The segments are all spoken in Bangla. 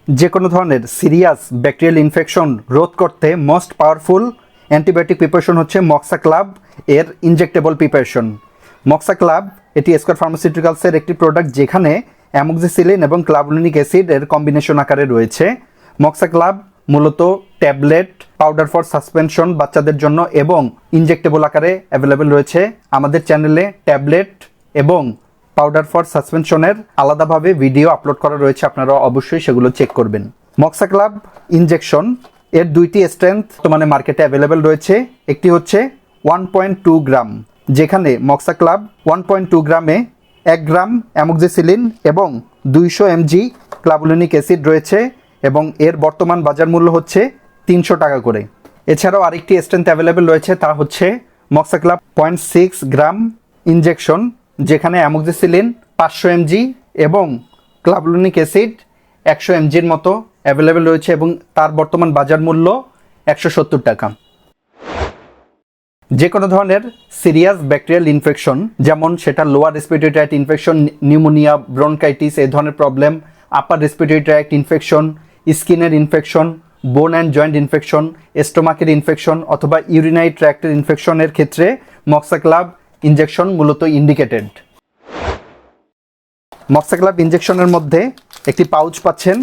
যে কোনো ধরনের সিরিয়াস ব্যাকটেরিয়াল ইনফেকশন রোধ করতে মোস্ট পাওয়ারফুল অ্যান্টিবায়োটিক প্রিপারেশন হচ্ছে মক্সাক্লাব এর ইনজেক্টেবল প্রিপারেশন। মক্সাক্লাব এটি স্কয়ার ফার্মাসিউটিক্যালসের একটি প্রোডাক্ট যেখানে অ্যামোক্সিসিলিন এবং ক্লাবুলিনিক অ্যাসিড এর কম্বিনেশন আকারে রয়েছে। মক্সাক্লাব মূলত ট্যাবলেট, পাউডার ফর সাসপেনশন বাচ্চাদের জন্য এবং ইনজেক্টেবল আকারে অ্যাভেলেবেল রয়েছে। আমাদের চ্যানেলে ট্যাবলেট এবং পাউডার ফর সাসপেনশনের আলাদাভাবে ভিডিও আপলোড করা রয়েছে, আপনারা অবশ্যই সেগুলো চেক করবেন। মক্সাক্লাব ইনজেকশন এর দুইটি স্ট্রেংথ বর্তমানে মার্কেটে অ্যাভেলেবেল রয়েছে। একটি হচ্ছে 1.2 গ্রাম, যেখানে মক্সাক্লাব 1.2 গ্রামে 1 গ্রাম অ্যামোক্সিসিলিন এবং 200 mg ক্লাবুলিনিক অ্যাসিড রয়েছে এবং এর বর্তমান বাজার মূল্য হচ্ছে 300 টাকা করে। এছাড়াও আরেকটি স্ট্রেংথ অ্যাভেলেবেল রয়েছে, তা হচ্ছে মক্সাক্লাব 0.6 গ্রাম ইনজেকশন, যেখানে অ্যামোক্সিসিলিন 500 mg এবং ক্লাবুলিনিক অ্যাসিড 100 mgর মতো অ্যাভেলেবেল রয়েছে এবং তার বর্তমান বাজার মূল্য 170 টাকা। যে কোনো ধরনের সিরিয়াস ব্যাকটেরিয়াল ইনফেকশন, যেমন সেটা lower respiratory tract infection, pneumonia, bronchitis এই ধরনের problem, upper respiratory tract infection, স্কিনের infection, bone and joint infection, স্টোমাকের ইনফেকশন অথবা ইউরিনারি ট্র্যাক্টের ইনফেকশনের ক্ষেত্রে মক্সাক্লাব ইনজেকশন মূলত ইন্ডিকেটেড। মক্সাক্লাব ইনজেকশনের মধ্যে একটি পাউচ পাচ্ছেন,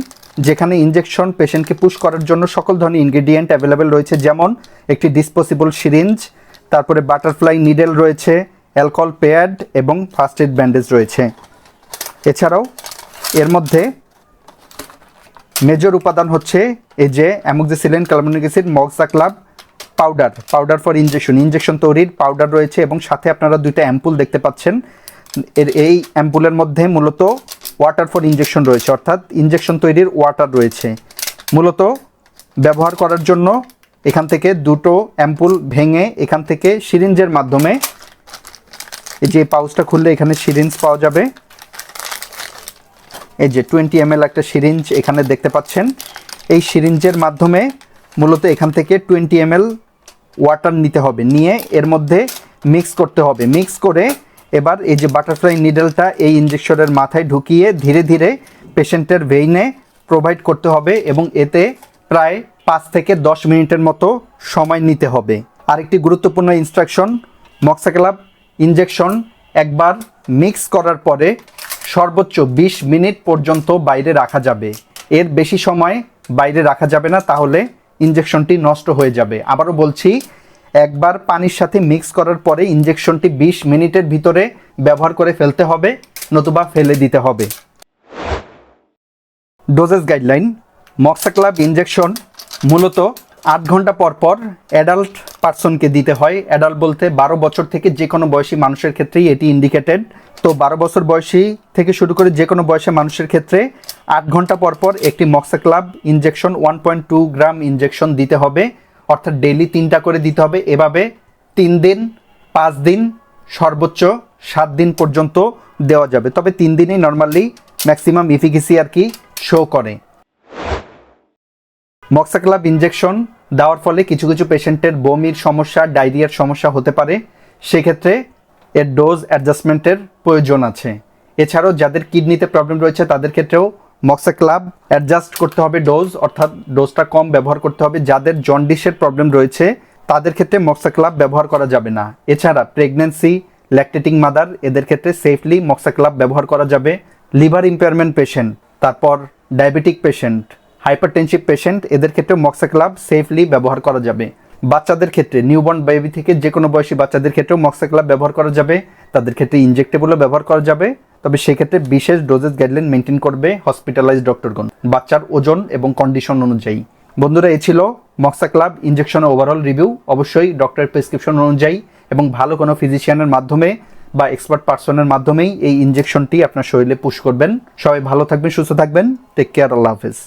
যেখানে ইনজেকশন পেশেন্টকে পুশ করার জন্য সকল ধরনের ইনগ্রেডিয়েন্ট অ্যাভেলেবেল রয়েছে, যেমন একটি ডিসপোজেবল সিরিঞ্জ, তারপরে বাটারফ্লাই নিডেল রয়েছে, অ্যালকোহল প্যাড এবং ফার্স্ট এড ব্যান্ডেজ রয়েছে। এছাড়াও এর মধ্যে মেজর উপাদান হচ্ছে এই যে amoxicillin, clavulanic acid, Moxaclav powder for injection তৈরির পাউডার রয়েছে এবং সাথে আপনারা দুইটা অ্যাম্পুল দেখতে পাচ্ছেন। এই অ্যাম্পুলের মধ্যে মূলত ওয়াটার ফর ইনজেকশন রয়েছে, অর্থাৎ ইনজেকশন তৈরির ওয়াটার রয়েছে। মূলত ব্যবহার করার জন্য এখান থেকে দুটো অ্যাম্পুল ভেঙে এখান থেকে সিরিঞ্জের মাধ্যমে, এই যে পাউচটা খুললে এখানে সিরিঞ্জ পাওয়া যাবে, এই যে 20 ml একটা সিরিঞ্জ এখানে দেখতে পাচ্ছেন। এই সিরিঞ্জের মাধ্যমে মূলত এখান থেকে 20 ml ওয়াটার নিতে হবে, নিয়ে এর মধ্যে মিক্স করতে হবে। মিক্স করে এবার এই যে বাটারফ্লাই নিডলটা এই ইনজেকশনের মাথায় ঢুকিয়ে ধীরে ধীরে পেশেন্টের ভেইনে প্রোভাইড করতে হবে এবং এতে প্রায় 5 থেকে 10 মিনিটের মতো সময় নিতে হবে। আরেকটি গুরুত্বপূর্ণ ইনস্ট্রাকশন, মক্সাক্লাব ইনজেকশন একবার মিক্স করার পরে সর্বোচ্চ 20 মিনিট পর্যন্ত বাইরে রাখা যাবে। এর বেশি সময় বাইরে রাখা যাবে না, তাহলে ইনজেকশনটি নষ্ট হয়ে যাবে। আবারও বলছি, একবার পানির সাথে মিক্স করার পরে ইনজেকশনটি 20 মিনিটের ভিতরে ব্যবহার করে ফেলতে হবে, নতুবা ফেলে দিতে হবে। ডোজেস গাইডলাইন, মক্সাক্লাব ইনজেকশন মূলত 8 ঘন্টা পর পর অ্যাডাল্ট পার্সনকে দিতে হয়। অ্যাডাল্ট বলতে 12 বছর থেকে যে কোনো বয়সী মানুষের ক্ষেত্রেই এটি ইন্ডিকেটেড। তো 12 বছর বয়সী থেকে শুরু করে যে কোনো বয়সী মানুষের ক্ষেত্রে 8 ঘন্টা পর পর একটি মক্সাক্লাব ইনজেকশন 1.2 গ্রাম ইনজেকশন দিতে হবে, অর্থাৎ ডেইলি 3টা করে দিতে হবে। এভাবে 3 দিন, 5 দিন, সর্বোচ্চ 7 দিন পর্যন্ত দেওয়া যাবে, তবে 3 দিনই নর্মালি ম্যাক্সিমাম এফিকেসি আর কি শো করে। মক্সাক্লাব ইনজেকশন দেওয়ার ফলে কিছু কিছু পেশেন্টের বমির সমস্যা, ডায়রিয়ার সমস্যা হতে পারে, সেক্ষেত্রে এর ডোজ অ্যাডজাস্টমেন্টের প্রয়োজন আছে। এছাড়াও যাদের কিডনিতে প্রবলেম রয়েছে তাদের ক্ষেত্রেও মক্সাক্লাব অ্যাডজাস্ট করতে হবে ডোজ, অর্থাৎ ডোজটা কম ব্যবহার করতে হবে। যাদের জন্ডিসের প্রবলেম রয়েছে তাদের ক্ষেত্রে মক্সাক্লাব ব্যবহার করা যাবে না। এছাড়া প্রেগনেন্সি, ল্যাকটেটিং মাদার এদের ক্ষেত্রে সেফলি মক্সাক্লাব ব্যবহার করা যাবে। লিভার ইম্পেয়ারমেন্ট পেশেন্ট, তারপর ডায়াবেটিক পেশেন্ট, হাইপারটেনসিভ পেশেন্ট এদের ক্ষেত্রে মক্সাক্লাব সেফলি ব্যবহার করা যাবে। বাচ্চাদের ক্ষেত্রে নিউবর্ন বেবি থেকে যে কোনো বয়সী বাচ্চাদের ক্ষেত্রেও মক্সাক্লাব ব্যবহার করা যাবে, তাদের ক্ষেত্রে ইনজেক্টেবলও ব্যবহার করা যাবে, তবে সেক্ষেত্রে বিশেষ ডোজেস গাইডলাইন মেনটেন করবে হসপিটালাইজড ডক্টরগণ বাচ্চার ওজন এবং কন্ডিশন অনুযায়ী। বন্ধুরা, এই ছিল মক্সাক্লাব ইনজেকশনের ওভারঅল রিভিউ। অবশ্যই ডক্টরের প্রেসক্রিপশন অনুযায়ী এবং ভালো কোনো ফিজিশিয়ানের মাধ্যমে বা এক্সপার্ট পার্সনের মাধ্যমেই এই ইনজেকশনটি আপনার শরীরে পুশ করবেন। সবাই ভালো থাকবেন, সুস্থ থাকবেন। টেক কেয়ার, আল্লাহ হাফেজ।